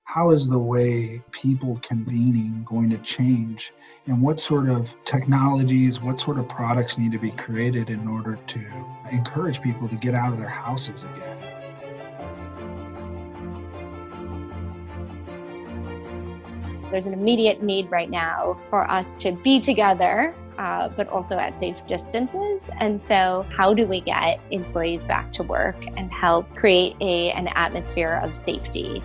How is the way people convening going to change? And what sort of technologies, what sort of products need to be created in order to encourage people to get out of their houses again? There's an immediate need right now for us to be together, but also at safe distances. And so how do we get employees back to work and help create an atmosphere of safety?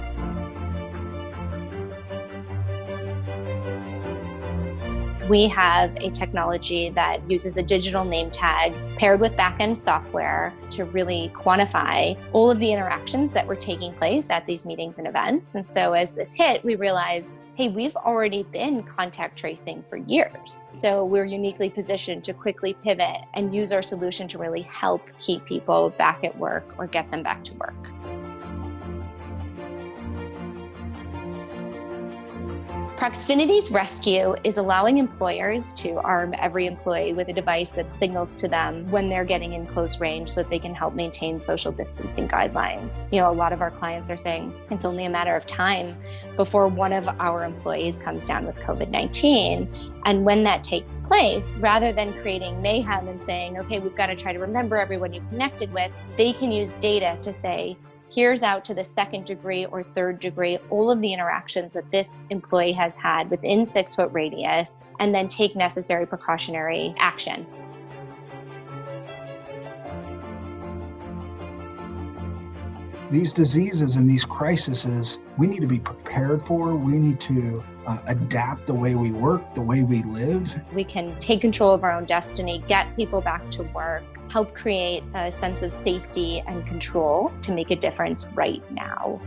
We have a technology that uses a digital name tag paired with back-end software to really quantify all of the interactions that were taking place at these meetings and events. And so as this hit, we realized, hey, we've already been contact tracing for years. So we're uniquely positioned to quickly pivot and use our solution to really help keep people back at work or get them back to work. Proxfinity's rescue is allowing employers to arm every employee with a device that signals to them when they're getting in close range so that they can help maintain social distancing guidelines. You know, a lot of our clients are saying it's only a matter of time before one of our employees comes down with COVID-19. And when that takes place, rather than creating mayhem and saying, okay, we've got to try to remember everyone you connected with, they can use data to say, here's out to the second degree or third degree, all of the interactions that this employee has had within 6-foot radius, and then take necessary precautionary action. These diseases and these crises, we need to be prepared for. We need to adapt the way we work, the way we live. We can take control of our own destiny, get people back to work, help create a sense of safety and control to make a difference right now.